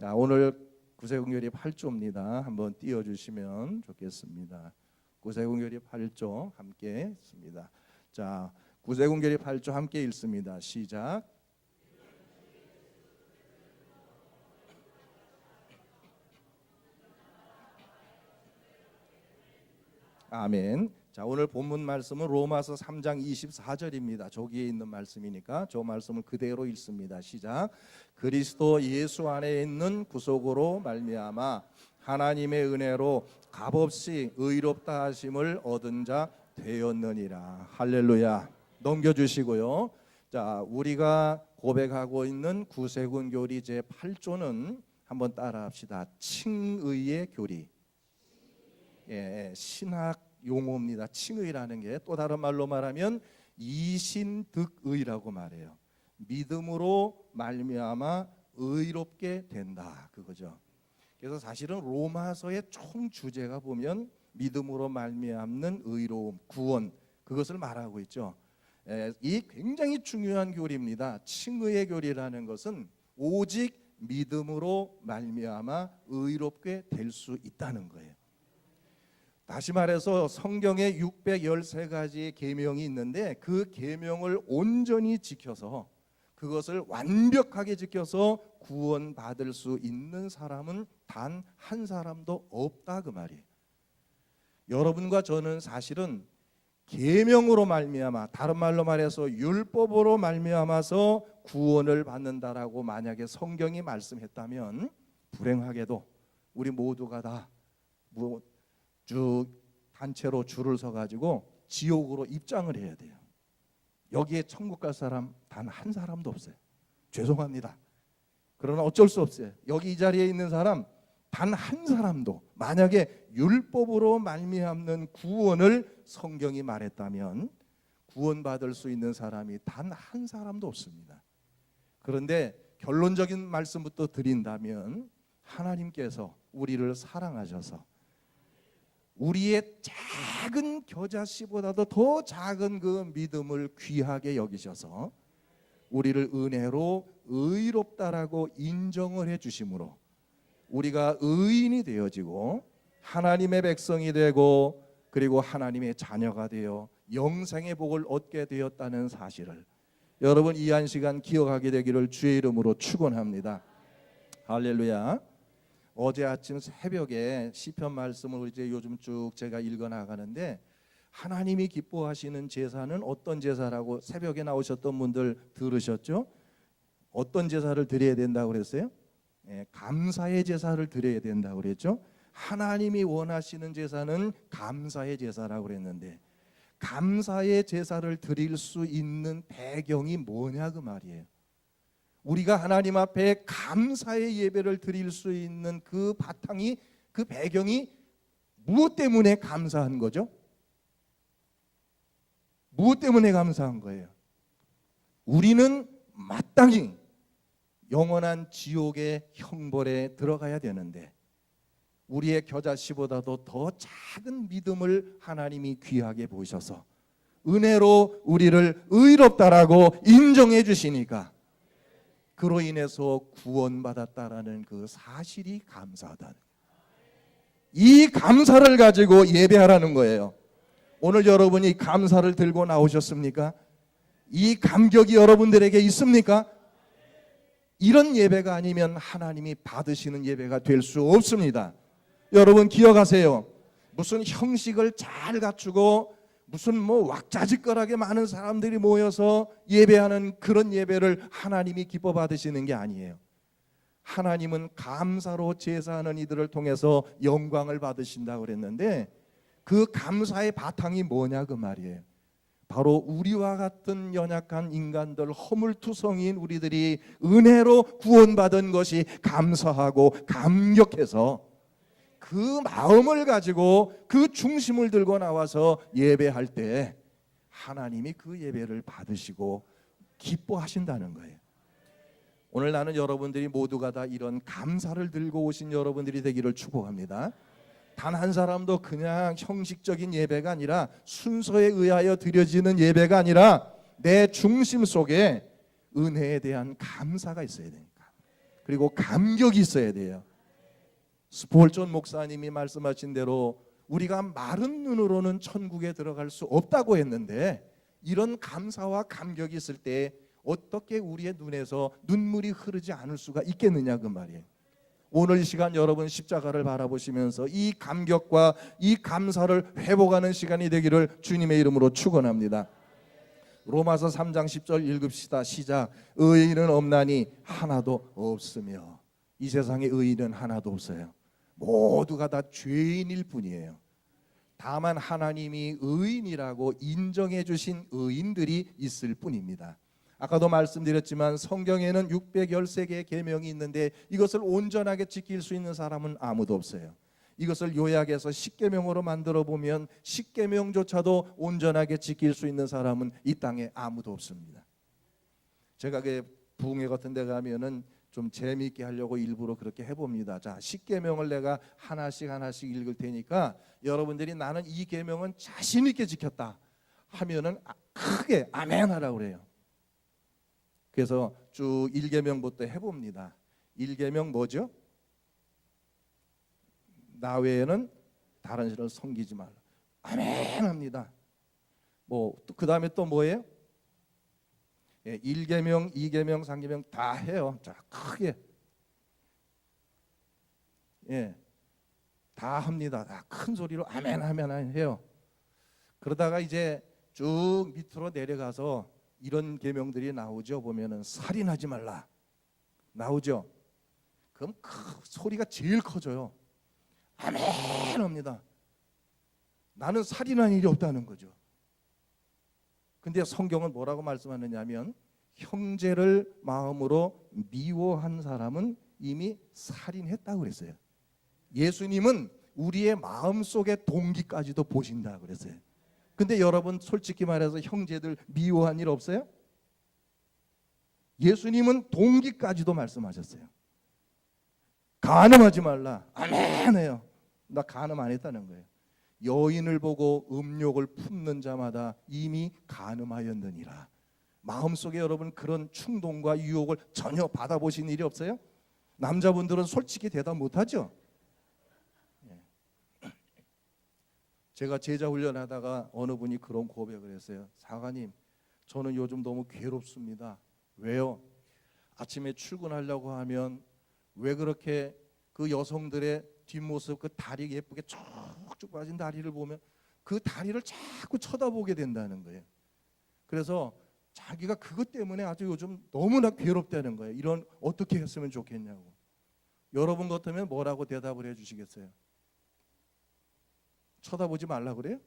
자, 오늘 구세군결의 8조입니다. 한번 띄워주시면 좋겠습니다. 구세군결의 8조 함께 읽습니다. 자, 구세군결의 8조 함께 읽습니다. 시작. 아멘. 자, 오늘 본문 말씀은 로마서 3장 24절입니다. 저기에 있는 말씀이니까 저 말씀을 그대로 읽습니다. 시작. 그리스도 예수 안에 있는 구속으로 말미암아 하나님의 은혜로 값없이 의롭다 하심을 얻은 자 되었느니라. 할렐루야. 넘겨주시고요. 자, 우리가 고백하고 있는 구세군 교리 제 8조는 한번 따라합시다. 칭의의 교리. 예, 신학 용어입니다. 칭의라는 게 또 다른 말로 말하면 이신득의라고 말해요. 믿음으로 말미암아 의롭게 된다, 그거죠. 그래서 사실은 로마서의 총 주제가 보면 믿음으로 말미암는 의로움, 구원, 그것을 말하고 있죠. 이 굉장히 중요한 교리입니다. 칭의의 교리라는 것은 오직 믿음으로 말미암아 의롭게 될 수 있다는 거예요. 다시 말해서 성경에 613가지의 계명이 있는데 그 계명을 온전히 지켜서 그것을 완벽하게 지켜서 구원받을 수 있는 사람은 단 한 사람도 없다, 그 말이에요. 여러분과 저는 사실은 계명으로 말미암아, 다른 말로 말해서 율법으로 말미암아서 구원을 받는다라고 만약에 성경이 말씀했다면 불행하게도 우리 모두가 다 쭉 단체로 줄을 서 가지고 지옥으로 입장을 해야 돼요. 여기에 천국 갈 사람 단 한 사람도 없어요. 죄송합니다. 그러나 어쩔 수 없어요. 여기 이 자리에 있는 사람 단 한 사람도 만약에 율법으로 말미암는 구원을 성경이 말했다면 구원받을 수 있는 사람이 단 한 사람도 없습니다. 그런데 결론적인 말씀부터 드린다면 하나님께서 우리를 사랑하셔서 우리의 작은 겨자씨보다도 더 작은 그 믿음을 귀하게 여기셔서 우리를 은혜로 의롭다라고 인정을 해주심으로 우리가 의인이 되어지고 하나님의 백성이 되고 그리고 하나님의 자녀가 되어 영생의 복을 얻게 되었다는 사실을 여러분 이 한 시간 기억하게 되기를 주의 이름으로 축원합니다. 할렐루야. 어제 아침 새벽에 시편 말씀을 이제 요즘 쭉 제가 읽어 나가는데 하나님이 기뻐하시는 제사는 어떤 제사라고 새벽에 나오셨던 분들 들으셨죠? 어떤 제사를 드려야 된다고 그랬어요? 감사의 제사를 드려야 된다고 그랬죠? 하나님이 원하시는 제사는 감사의 제사라고 그랬는데 감사의 제사를 드릴 수 있는 배경이 뭐냐 그 말이에요. 우리가 하나님 앞에 감사의 예배를 드릴 수 있는 그 바탕이, 그 배경이 무엇 때문에 감사한 거죠? 무엇 때문에 감사한 거예요? 우리는 마땅히 영원한 지옥의 형벌에 들어가야 되는데 우리의 겨자씨보다도 더 작은 믿음을 하나님이 귀하게 보셔서 은혜로 우리를 의롭다라고 인정해 주시니까 그로 인해서 구원받았다라는 그 사실이 감사하다는 거예요. 이 감사를 가지고 예배하라는 거예요. 오늘 여러분이 감사를 들고 나오셨습니까? 이 감격이 여러분들에게 있습니까? 이런 예배가 아니면 하나님이 받으시는 예배가 될 수 없습니다. 여러분 기억하세요. 무슨 형식을 잘 갖추고 무슨 왁자지껄하게 많은 사람들이 모여서 예배하는 그런 예배를 하나님이 기뻐 받으시는 게 아니에요. 하나님은 감사로 제사하는 이들을 통해서 영광을 받으신다고 그랬는데 그 감사의 바탕이 뭐냐 그 말이에요. 바로 우리와 같은 연약한 인간들, 허물투성이인 우리들이 은혜로 구원받은 것이 감사하고 감격해서 그 마음을 가지고 그 중심을 들고 나와서 예배할 때 하나님이 그 예배를 받으시고 기뻐하신다는 거예요. 오늘 나는 여러분들이 모두가 다 이런 감사를 들고 오신 여러분들이 되기를 축복합니다. 단 한 사람도 그냥 형식적인 예배가 아니라 순서에 의하여 드려지는 예배가 아니라 내 중심 속에 은혜에 대한 감사가 있어야 되니까 그리고 감격이 있어야 돼요. 스폴전 목사님이 말씀하신 대로 우리가 마른 눈으로는 천국에 들어갈 수 없다고 했는데, 이런 감사와 감격이 있을 때 어떻게 우리의 눈에서 눈물이 흐르지 않을 수가 있겠느냐 그 말이에요. 오늘 이 시간 여러분 십자가를 바라보시면서 이 감격과 이 감사를 회복하는 시간이 되기를 주님의 이름으로 축원합니다. 로마서 3장 10절 읽읍시다. 시작. 의인은 없나니 하나도 없으며. 이 세상에 의인은 하나도 없어요. 모두가 다 죄인일 뿐이에요. 다만 하나님이 의인이라고 인정해 주신 의인들이 있을 뿐입니다. 아까도 말씀드렸지만 성경에는 613개의 계명이 있는데 이것을 온전하게 지킬 수 있는 사람은 아무도 없어요. 이것을 요약해서 10계명으로 만들어 보면 10계명조차도 온전하게 지킬 수 있는 사람은 이 땅에 아무도 없습니다. 제가 그 부흥회 같은 데 가면은 좀 재미있게 하려고 일부러 그렇게 해봅니다. 자, 10계명을 내가 하나씩 읽을 테니까 여러분들이 나는 이 계명은 자신 있게 지켰다 하면은 크게 아멘 하라고 그래요. 그래서 쭉 1계명부터 해봅니다. 1계명 뭐죠? 나 외에는 다른 신을 섬기지 말라. 아멘 합니다. 그 다음에 또 뭐예요? 1계명, 2계명, 3계명 다 해요. 자, 크게 다 합니다. 다 큰 소리로 아멘 하면 해요. 그러다가 이제 쭉 밑으로 내려가서 이런 계명들이 나오죠. 보면은 살인하지 말라 나오죠. 그럼 소리가 제일 커져요. 아멘 합니다. 나는 살인한 일이 없다는 거죠. 근데 성경은 뭐라고 말씀하느냐면 형제를 마음으로 미워한 사람은 이미 살인했다고 그랬어요. 예수님은 우리의 마음속의 동기까지도 보신다 그랬어요. 근데 여러분 솔직히 말해서 형제들 미워한 일 없어요? 예수님은 동기까지도 말씀하셨어요. 간음하지 말라. 아멘 해요. 나 간음 안 했다는 거예요. 여인을 보고 음욕을 품는 자마다 이미 간음하였느니라. 마음속에 여러분 그런 충동과 유혹을 전혀 받아보신 일이 없어요? 남자분들은 솔직히 대답 못하죠? 제가 제자 훈련하다가 어느 분이 그런 고백을 했어요. 사관님, 저는 요즘 너무 괴롭습니다. 왜요? 아침에 출근하려고 하면 왜 그렇게 그 여성들의 뒷모습, 그 다리 예쁘게 쭉쭉 빠진 다리를 보면 그 다리를 자꾸 쳐다보게 된다는 거예요. 그래서 자기가 그것 때문에 아주 요즘 너무나 괴롭다는 거예요. 이런 어떻게 했으면 좋겠냐고. 여러분 같으면 뭐라고 대답을 해주시겠어요? 쳐다보지 말라 그래요?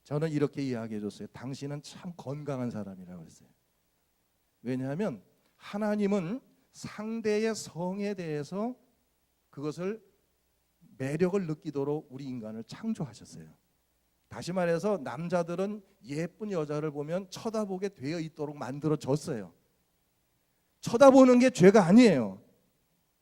저는 이렇게 이야기해 줬어요. 당신은 참 건강한 사람이라고 했어요. 왜냐하면 하나님은 상대의 성에 대해서 그것을 매력을 느끼도록 우리 인간을 창조하셨어요. 다시 말해서 남자들은 예쁜 여자를 보면 쳐다보게 되어 있도록 만들어졌어요. 쳐다보는 게 죄가 아니에요.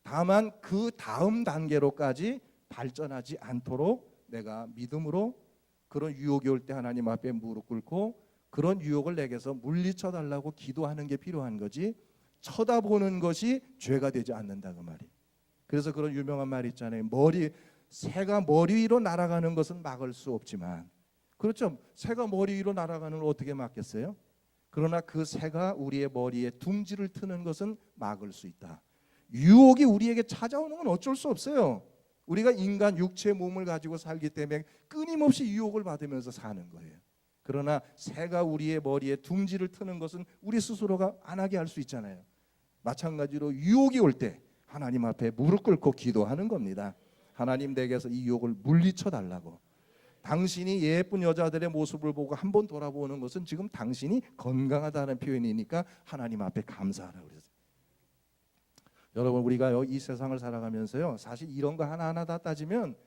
다만 그 다음 단계로까지 발전하지 않도록 내가 믿음으로 그런 유혹이 올 때 하나님 앞에 무릎 꿇고 그런 유혹을 내게서 물리쳐 달라고 기도하는 게 필요한 거지, 쳐다보는 것이 죄가 되지 않는다 그 말이. 그래서 그런 유명한 말 있잖아요. 새가 머리 위로 날아가는 것은 막을 수 없지만, 그렇죠, 새가 머리 위로 날아가는 걸 어떻게 막겠어요? 그러나 그 새가 우리의 머리에 둥지를 트는 것은 막을 수 있다. 유혹이 우리에게 찾아오는 건 어쩔 수 없어요. 우리가 인간 육체 몸을 가지고 살기 때문에 끊임없이 유혹을 받으면서 사는 거예요. 그러나 새가 우리의 머리에 둥지를 트는 것은 우리 스스로가 안 하게 할 수 있잖아요. 마찬가지로 유혹이 올 때 하나님 앞에 무릎 꿇고 기도하는 겁니다. 하나님 내게서 이 유혹을 물리쳐 달라고. 당신이 예쁜 여자들의 모습을 보고 한번 돌아보는 것은 지금 당신이 건강하다는 표현이니까 하나님 앞에 감사하라고 그랬어요. 여러분, 우리가 이 세상을 살아가면서요, 사실 이런 거 하나하나 다 따지면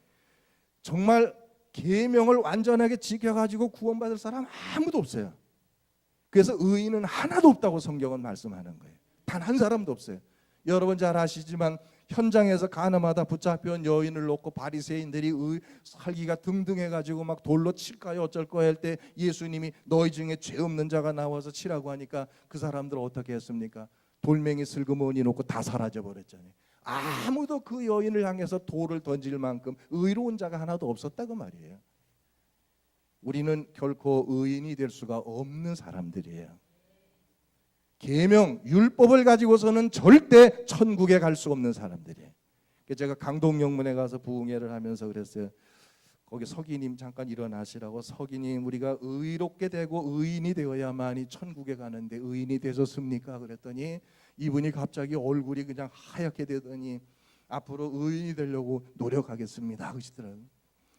정말 계명을 완전하게 지켜가지고 구원받을 사람 아무도 없어요. 그래서 의인은 하나도 없다고 성경은 말씀하는 거예요. 단 한 사람도 없어요. 여러분 잘 아시지만 현장에서 간음하다 붙잡혀온 여인을 놓고 바리새인들이 살기가 등등해가지고 막 돌로 칠까요 어쩔 거야 할 때 예수님이 너희 중에 죄 없는 자가 나와서 치라고 하니까 그 사람들 어떻게 했습니까? 돌멩이 슬그머니 놓고 다 사라져 버렸잖아요. 아무도 그 여인을 향해서 돌을 던질 만큼 의로운 자가 하나도 없었다고 말이에요. 우리는 결코 의인이 될 수가 없는 사람들이에요. 계명, 율법을 가지고서는 절대 천국에 갈 수 없는 사람들이에요. 제가 강동영문에 가서 부흥회를 하면서 그랬어요. 거기 서기님 잠깐 일어나시라고. 서기님, 우리가 의롭게 되고 의인이 되어야만이 천국에 가는데 의인이 되셨습니까? 그랬더니 이분이 갑자기 얼굴이 그냥 하얗게 되더니 앞으로 의인이 되려고 노력하겠습니다 그러시더라고요.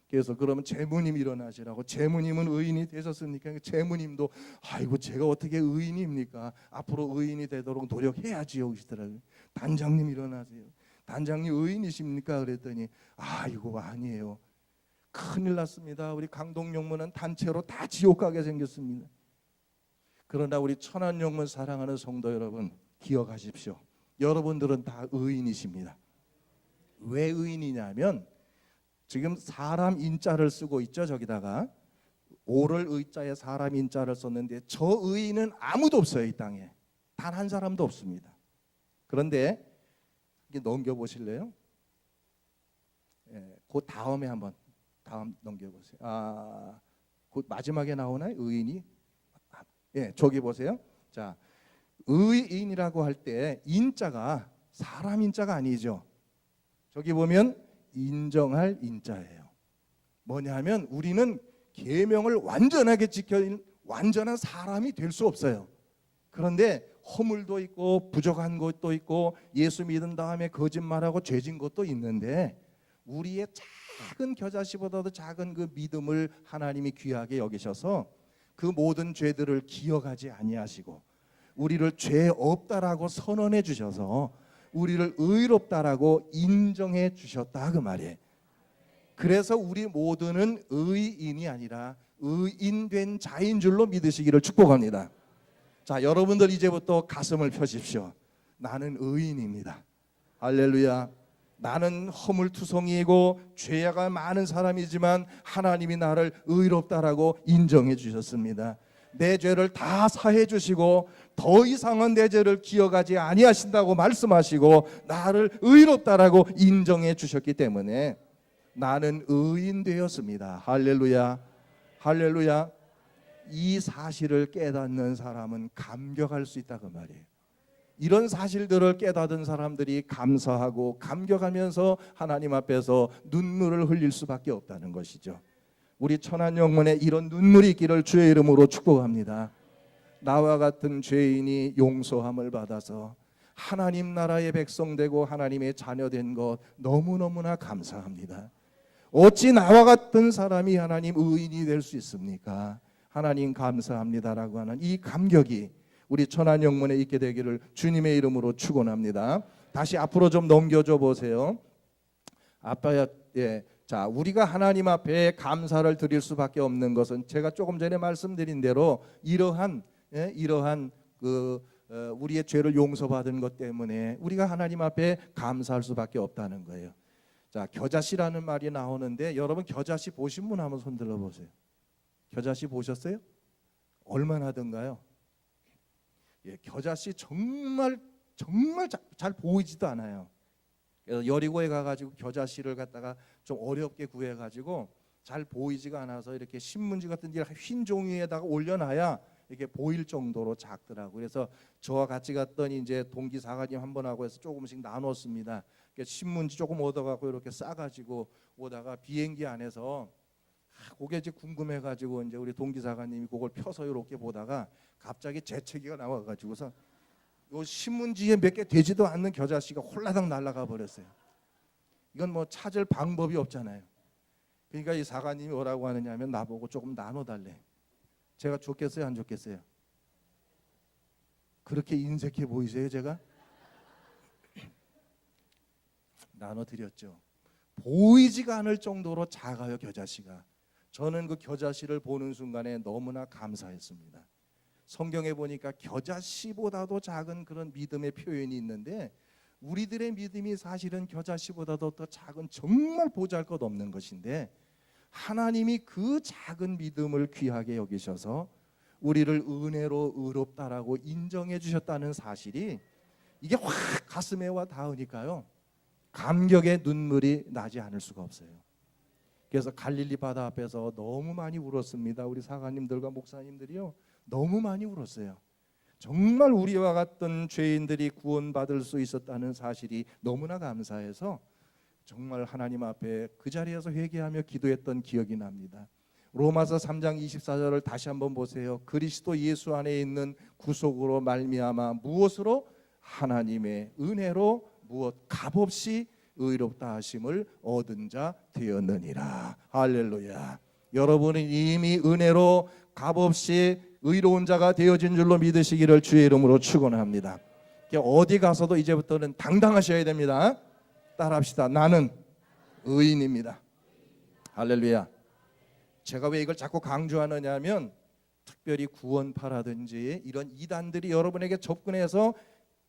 그래서 그러면 재무님 일어나시라고. 재무님은 의인이 되셨습니까? 재무님도 아이고 제가 어떻게 의인입니까? 앞으로 의인이 되도록 노력해야지요 그러시더라고요. 단장님 일어나세요. 단장님 의인이십니까? 그랬더니 아이고 아니에요. 큰일 났습니다. 우리 강동영문은 단체로 다 지옥 가게 생겼습니다. 그러나 우리 천안영문 사랑하는 성도 여러분, 기억하십시오. 여러분들은 다 의인이십니다. 왜 의인이냐면 지금 사람 인자를 쓰고 있죠. 저기다가 오를 의자에 사람 인자를 썼는데 저 의인은 아무도 없어요. 이 땅에 단 한 사람도 없습니다. 그런데 이게 넘겨보실래요? 그 다음에 한번 다음 넘겨보세요. 그 마지막에 나오나요? 의인이? 저기 보세요. 자, 의인이라고 할 때 인자가 사람 인자가 아니죠. 저기 보면 인정할 인자예요. 뭐냐면 우리는 계명을 완전하게 지켜는 완전한 사람이 될 수 없어요. 그런데 허물도 있고 부족한 것도 있고 예수 믿은 다음에 거짓말하고 죄진 것도 있는데 우리의 작은 겨자씨보다도 작은 그 믿음을 하나님이 귀하게 여기셔서 그 모든 죄들을 기억하지 아니하시고 우리를 죄 없다라고 선언해 주셔서 우리를 의롭다라고 인정해 주셨다 그 말이에요. 그래서 우리 모두는 의인이 아니라 의인된 자인 줄로 믿으시기를 축복합니다. 자, 여러분들 이제부터 가슴을 펴십시오. 나는 의인입니다. 할렐루야. 나는 허물투성이이고 죄가 많은 사람이지만 하나님이 나를 의롭다라고 인정해 주셨습니다. 내 죄를 다 사해 주시고 더 이상은 내 죄를 기억하지 아니하신다고 말씀하시고 나를 의롭다라고 인정해 주셨기 때문에 나는 의인 되었습니다. 할렐루야. 할렐루야. 이 사실을 깨닫는 사람은 감격할 수 있다 그 말이에요. 이런 사실들을 깨닫은 사람들이 감사하고 감격하면서 하나님 앞에서 눈물을 흘릴 수밖에 없다는 것이죠. 우리 천안영문에 이런 눈물이 있기를 주의 이름으로 축복합니다. 나와 같은 죄인이 용서함을 받아서 하나님 나라의 백성 되고 하나님의 자녀 된 것 너무너무나 감사합니다. 어찌 나와 같은 사람이 하나님 의인이 될 수 있습니까? 하나님 감사합니다라고 하는 이 감격이 우리 천안영문에 있게 되기를 주님의 이름으로 축원합니다. 다시 앞으로 좀 넘겨줘 보세요. 아빠야, 자, 우리가 하나님 앞에 감사를 드릴 수밖에 없는 것은 제가 조금 전에 말씀드린 대로 이러한 우리의 죄를 용서받은 것 때문에 우리가 하나님 앞에 감사할 수밖에 없다는 거예요. 자, 겨자씨라는 말이 나오는데 여러분 겨자씨 보신 분 한번 손 들어 보세요. 겨자씨 보셨어요? 얼마나 하던가요? 겨자씨 정말 잘 보이지도 않아요. 그래서 여리고에 가가지고 겨자씨를 갖다가 좀 어렵게 구해가지고 잘 보이지가 않아서 이렇게 신문지 같은 데 흰 종이에다가 올려놔야 이렇게 보일 정도로 작더라고. 그래서 저와 같이 갔더니 이제 동기 사관님 한 번 하고 해서 조금씩 나눴습니다. 신문지 조금 얻어갖고 이렇게 싸가지고 오다가 비행기 안에서 그게 이제 궁금해가지고 이제 우리 동기 사관님이 그걸 펴서 이렇게 보다가 갑자기 재채기가 나와가지고서 요 신문지에 몇 개 되지도 않는 겨자씨가 홀라당 날아가 버렸어요. 이건 뭐 찾을 방법이 없잖아요. 그러니까 이 사관님이 뭐라고 하느냐면 나보고 조금 나눠달래. 제가 좋겠어요, 안 좋겠어요? 그렇게 인색해 보이세요, 제가? 나눠드렸죠. 보이지가 않을 정도로 작아요, 겨자씨가. 저는 그 겨자씨를 보는 순간에 너무나 감사했습니다. 성경에 보니까 겨자씨보다도 작은 그런 믿음의 표현이 있는데 우리들의 믿음이 사실은 겨자씨보다도 더 작은 정말 보잘것없는 것인데 하나님이 그 작은 믿음을 귀하게 여기셔서 우리를 은혜로 의롭다라고 인정해 주셨다는 사실이 이게 확 가슴에 와 닿으니까요, 감격의 눈물이 나지 않을 수가 없어요. 그래서 갈릴리 바다 앞에서 너무 많이 울었습니다. 우리 사관님들과 목사님들이요, 너무 많이 울었어요. 정말 우리와 같은 죄인들이 구원받을 수 있었다는 사실이 너무나 감사해서 정말 하나님 앞에 그 자리에서 회개하며 기도했던 기억이 납니다. 로마서 3장 24절을 다시 한번 보세요. 그리스도 예수 안에 있는 구속으로 말미암아 무엇으로? 하나님의 은혜로 무엇 값없이 의롭다 하심을 얻은 자 되었느니라. 할렐루야. 여러분은 이미 은혜로 값없이 의로운 자가 되어진 줄로 믿으시기를 주의 이름으로 축원합니다. 어디 가서도 이제부터는 당당하셔야 됩니다. 따라합시다. 나는 의인입니다. 할렐루야. 제가 왜 이걸 자꾸 강조하느냐 하면, 특별히 구원파라든지 이런 이단들이 여러분에게 접근해서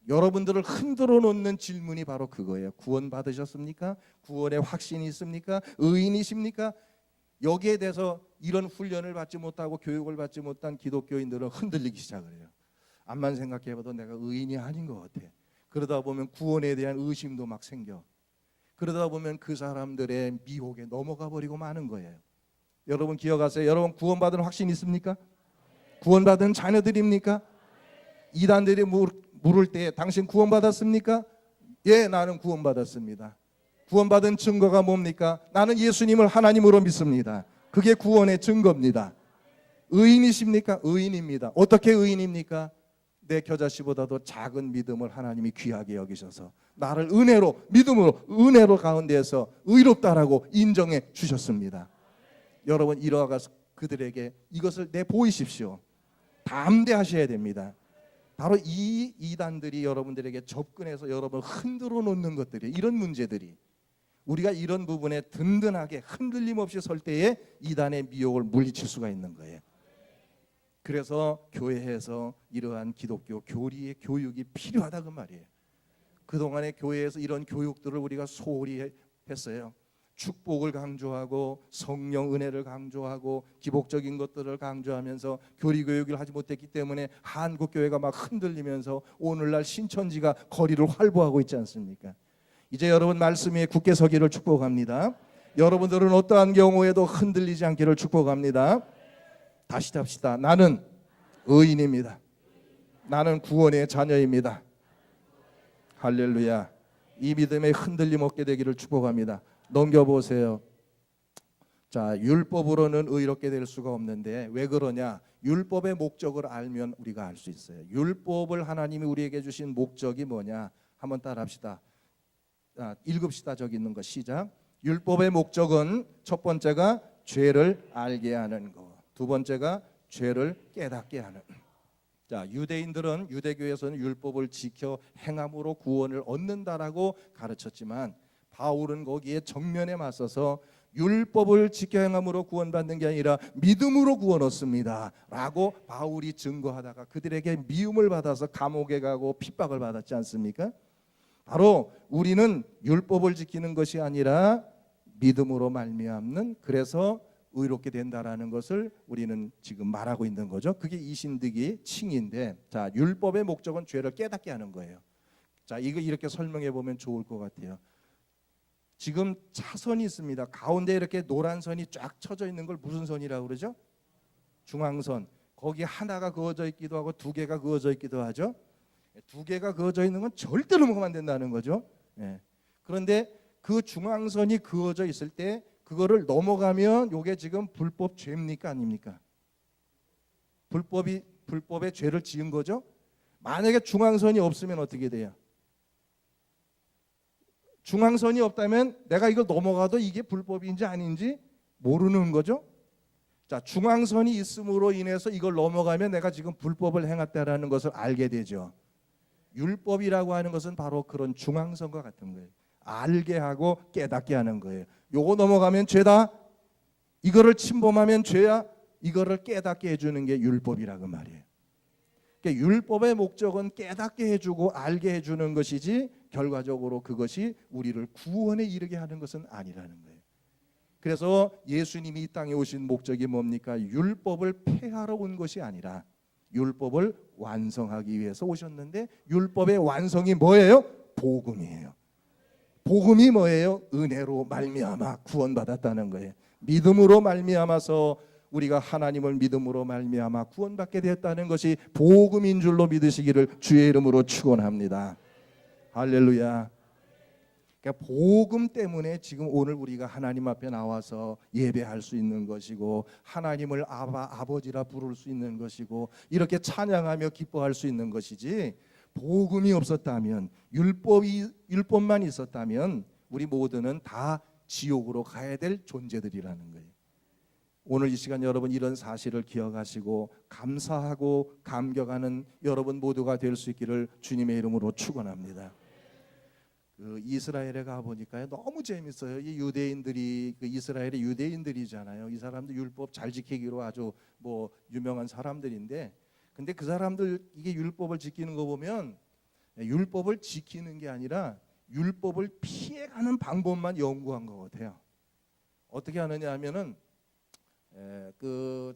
여러분들을 흔들어 놓는 질문이 바로 그거예요. 구원 받으셨습니까? 구원의 확신이 있습니까? 의인이십니까? 여기에 대해서 이런 훈련을 받지 못하고 교육을 받지 못한 기독교인들은 흔들리기 시작을 해요. 암만 생각해봐도 내가 의인이 아닌 것 같아. 그러다 보면 구원에 대한 의심도 막 생겨. 그러다 보면 그 사람들의 미혹에 넘어가 버리고 마는 거예요. 여러분 기억하세요. 여러분 구원받은 확신 있습니까? 구원받은 자녀들입니까? 이단들이 물을 때 당신 구원받았습니까? 예, 나는 구원받았습니다. 구원받은 증거가 뭡니까? 나는 예수님을 하나님으로 믿습니다. 그게 구원의 증거입니다. 의인이십니까? 의인입니다. 어떻게 의인입니까? 내 겨자씨보다도 작은 믿음을 하나님이 귀하게 여기셔서 나를 은혜로, 믿음으로, 은혜로 가운데에서 의롭다라고 인정해 주셨습니다. 여러분 일어나서 그들에게 이것을 내보이십시오. 담대하셔야 됩니다. 바로 이 이단들이 여러분들에게 접근해서 여러분을 흔들어 놓는 것들이, 이런 문제들이, 우리가 이런 부분에 든든하게 흔들림 없이 설 때에 이단의 미혹을 물리칠 수가 있는 거예요. 그래서 교회에서 이러한 기독교 교리의 교육이 필요하다 그 말이에요. 그동안의 교회에서 이런 교육들을 우리가 소홀히 했어요. 축복을 강조하고 성령 은혜를 강조하고 기복적인 것들을 강조하면서 교리 교육을 하지 못했기 때문에 한국 교회가 막 흔들리면서 오늘날 신천지가 거리를 활보하고 있지 않습니까? 이제 여러분 말씀 위에 굳게 서기를 축복합니다. 여러분들은 어떠한 경우에도 흔들리지 않기를 축복합니다. 다시 합시다. 나는 의인입니다. 나는 구원의 자녀입니다. 할렐루야. 이 믿음에 흔들림 없게 되기를 축복합니다. 넘겨보세요. 자, 율법으로는 의롭게 될 수가 없는데 왜 그러냐? 율법의 목적을 알면 우리가 알 수 있어요. 율법을 하나님이 우리에게 주신 목적이 뭐냐? 한번 따라합시다. 읽읍시다. 저기 있는 거 시작. 율법의 목적은 첫 번째가 죄를 알게 하는 거, 두 번째가 죄를 깨닫게 하는. 자, 유대인들은 유대교에서는 율법을 지켜 행함으로 구원을 얻는다라고 가르쳤지만 바울은 거기에 정면에 맞서서 율법을 지켜 행함으로 구원받는 게 아니라 믿음으로 구원 얻습니다 라고 바울이 증거하다가 그들에게 미움을 받아서 감옥에 가고 핍박을 받았지 않습니까? 바로 우리는 율법을 지키는 것이 아니라 믿음으로 말미암는, 그래서 의롭게 된다라는 것을 우리는 지금 말하고 있는 거죠. 그게 이신득이 칭인데, 자, 율법의 목적은 죄를 깨닫게 하는 거예요. 자, 이거 이렇게 설명해 보면 좋을 것 같아요. 지금 차선이 있습니다. 가운데 이렇게 노란 선이 쫙 쳐져 있는 걸 무슨 선이라고 그러죠? 중앙선. 거기 하나가 그어져 있기도 하고 두 개가 그어져 있기도 하죠. 두 개가 그어져 있는 건 절대 넘어가면 안 된다는 거죠. 그런데 그 중앙선이 그어져 있을 때 그거를 넘어가면 이게 지금 불법 죄입니까 아닙니까? 불법의 죄를 지은 거죠. 만약에 중앙선이 없으면 어떻게 돼요? 중앙선이 없다면 내가 이걸 넘어가도 이게 불법인지 아닌지 모르는 거죠. 자, 중앙선이 있음으로 인해서 이걸 넘어가면 내가 지금 불법을 행했다라는 것을 알게 되죠. 율법이라고 하는 것은 바로 그런 중앙선과 같은 거예요. 알게 하고 깨닫게 하는 거예요. 요거 넘어가면 죄다, 이거를 침범하면 죄야, 이거를 깨닫게 해주는 게 율법이라고 말이에요. 그러니까 율법의 목적은 깨닫게 해주고 알게 해주는 것이지 결과적으로 그것이 우리를 구원에 이르게 하는 것은 아니라는 거예요. 그래서 예수님이 이 땅에 오신 목적이 뭡니까? 율법을 폐하러 온 것이 아니라 율법을 완성하기 위해서 오셨는데 율법의 완성이 뭐예요? 복음이에요. 복음이 뭐예요? 은혜로 말미암아 구원받았다는 거예요. 믿음으로 말미암아서 우리가 하나님을 믿음으로 말미암아 구원받게 되었다는 것이 복음인 줄로 믿으시기를 주의 이름으로 축원합니다. 할렐루야. 그러니까 복음 때문에 지금 오늘 우리가 하나님 앞에 나와서 예배할 수 있는 것이고 하나님을 아버지라 부를 수 있는 것이고 이렇게 찬양하며 기뻐할 수 있는 것이지, 복음이 없었다면, 율법만 있었다면 우리 모두는 다 지옥으로 가야 될 존재들이라는 거예요. 오늘 이 시간 여러분 이런 사실을 기억하시고 감사하고 감격하는 여러분 모두가 될 수 있기를 주님의 이름으로 축원합니다. 이스라엘에 가 보니까요 너무 재밌어요. 이 유대인들이 이스라엘의 유대인들이잖아요. 이 사람들 율법 잘 지키기로 아주 유명한 사람들인데, 근데 그 사람들 이게 율법을 지키는 거 보면 율법을 지키는 게 아니라 율법을 피해가는 방법만 연구한 것 같아요. 어떻게 하느냐 하면은 그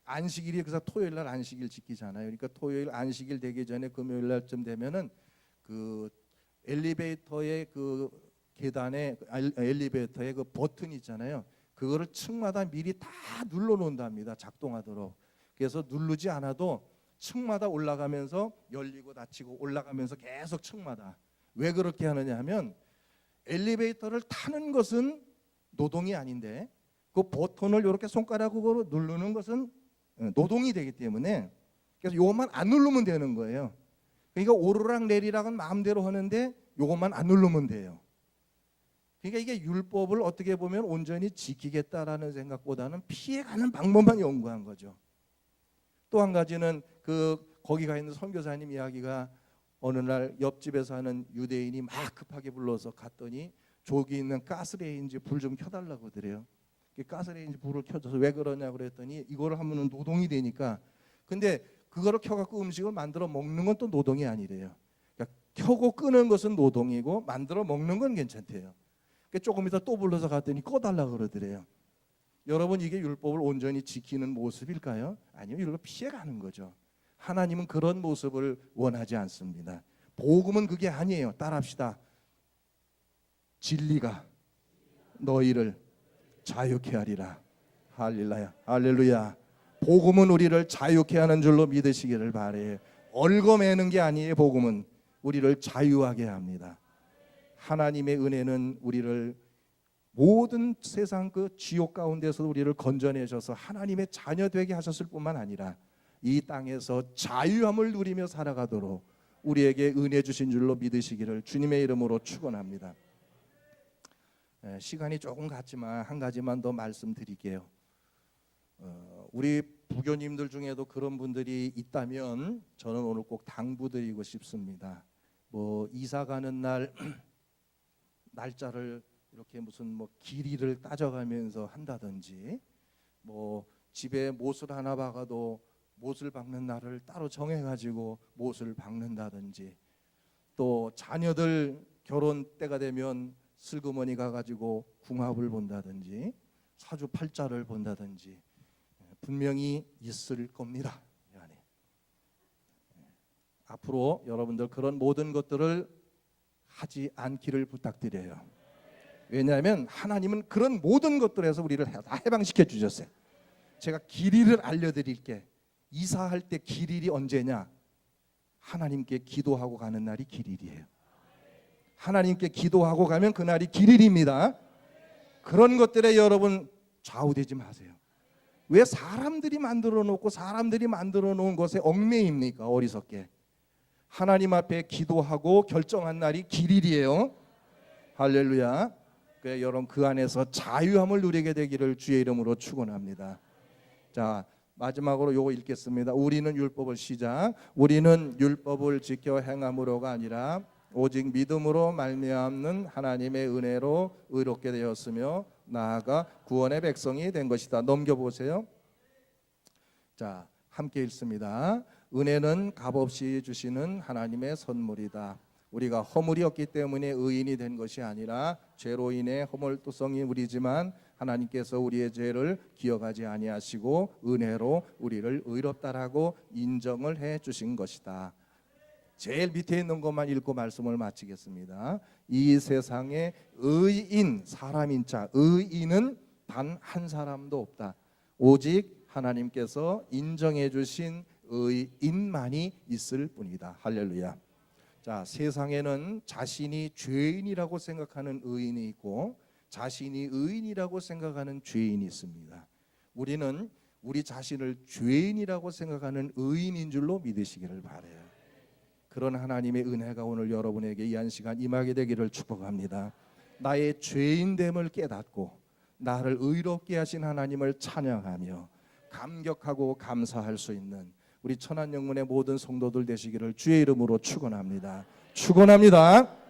안식일이 그래서 토요일 날 안식일 지키잖아요. 그러니까 토요일 안식일 되기 전에 금요일 날쯤 되면은 그 엘리베이터의 그 계단에 엘리베이터의 그 버튼 있잖아요. 그거를 층마다 미리 다 눌러 놓는답니다. 작동하도록. 그래서 누르지 않아도 층마다 올라가면서 열리고 닫히고 올라가면서 계속 층마다. 왜 그렇게 하느냐 하면 엘리베이터를 타는 것은 노동이 아닌데 그 버튼을 이렇게 손가락으로 누르는 것은 노동이 되기 때문에, 그래서 요것만 안 누르면 되는 거예요. 그러니까 오르락 내리락은 마음대로 하는데 요것만 안 누르면 돼요. 그러니까 이게 율법을 어떻게 보면 온전히 지키겠다라는 생각보다는 피해가는 방법만 연구한 거죠. 또 한 가지는 거기 가 있는 선교사님 이야기가, 어느 날 옆집에 사는 유대인이 막 급하게 불러서 갔더니 저기 있는 가스레인지 불 좀 켜달라고 그래요. 가스레인지 불을 켜줘서 왜 그러냐고 그랬더니 이거를 하면은 노동이 되니까. 근데 그거를 켜갖고 음식을 만들어 먹는 건 또 노동이 아니래요. 그러니까 켜고 끄는 것은 노동이고 만들어 먹는 건 괜찮대요. 그러니까 조금 이따 또 불러서 갔더니 꺼달라 그러더래요. 여러분 이게 율법을 온전히 지키는 모습일까요? 아니요, 율법 피해가는 거죠. 하나님은 그런 모습을 원하지 않습니다. 복음은 그게 아니에요. 따라합시다. 진리가 너희를 자유케 하리라. 할렐루야. 할렐루야. 복음은 우리를 자유케 하는 줄로 믿으시기를 바라요. 얽어매는 게 아니에요. 복음은 우리를 자유하게 합니다. 하나님의 은혜는 우리를 모든 세상 그 지옥 가운데서 우리를 건져내셔서 하나님의 자녀 되게 하셨을 뿐만 아니라 이 땅에서 자유함을 누리며 살아가도록 우리에게 은혜 주신 줄로 믿으시기를 주님의 이름으로 축원합니다. 시간이 조금 갔지만 한 가지만 더 말씀드릴게요. 우리 부교님들 중에도 그런 분들이 있다면 저는 오늘 꼭 당부드리고 싶습니다. 이사 가는 날 날짜를 이렇게 무슨 길이를 따져가면서 한다든지, 집에 못을 하나 박아도 못을 박는 날을 따로 정해가지고 못을 박는다든지, 또 자녀들 결혼 때가 되면 슬그머니 가가지고 궁합을 본다든지 사주팔자를 본다든지 분명히 있을 겁니다. 앞으로 여러분들 그런 모든 것들을 하지 않기를 부탁드려요. 왜냐하면 하나님은 그런 모든 것들에서 우리를 다 해방시켜 주셨어요. 제가 길이를 알려드릴게. 이사할 때 길일이 언제냐? 하나님께 기도하고 가는 날이 길일이에요. 하나님께 기도하고 가면 그날이 길일입니다. 그런 것들에 여러분 좌우되지 마세요. 왜 사람들이 만들어 놓고 사람들이 만들어 놓은 것에 얽매입니까? 어리석게. 하나님 앞에 기도하고 결정한 날이 길일이에요. 할렐루야. 여러분 그 안에서 자유함을 누리게 되기를 주의 이름으로 축원합니다. 자, 마지막으로 요거 읽겠습니다. 우리는 율법을 시작. 우리는 율법을 지켜 행함으로가 아니라 오직 믿음으로 말미암는 하나님의 은혜로 의롭게 되었으며 나아가 구원의 백성이 된 것이다. 넘겨보세요. 자, 함께 읽습니다. 은혜는 값없이 주시는 하나님의 선물이다. 우리가 허물이 없기 때문에 의인이 된 것이 아니라 죄로 인해 허물투성이 우리지만 하나님께서 우리의 죄를 기억하지 아니하시고 은혜로 우리를 의롭다라고 인정을 해 주신 것이다. 제일 밑에 있는 것만 읽고 말씀을 마치겠습니다. 이 세상에 의인, 사람인 자 의인은 단 한 사람도 없다. 오직 하나님께서 인정해 주신 의인만이 있을 뿐이다. 할렐루야. 자, 세상에는 자신이 죄인이라고 생각하는 의인이 있고 자신이 의인이라고 생각하는 죄인이 있습니다. 우리는 우리 자신을 죄인이라고 생각하는 의인인 줄로 믿으시기를 바라요. 그런 하나님의 은혜가 오늘 여러분에게 이 한 시간 임하게 되기를 축복합니다. 나의 죄인됨을 깨닫고 나를 의롭게 하신 하나님을 찬양하며 감격하고 감사할 수 있는 우리 천안영문의 모든 성도들 되시기를 주의 이름으로 축원합니다. 축원합니다.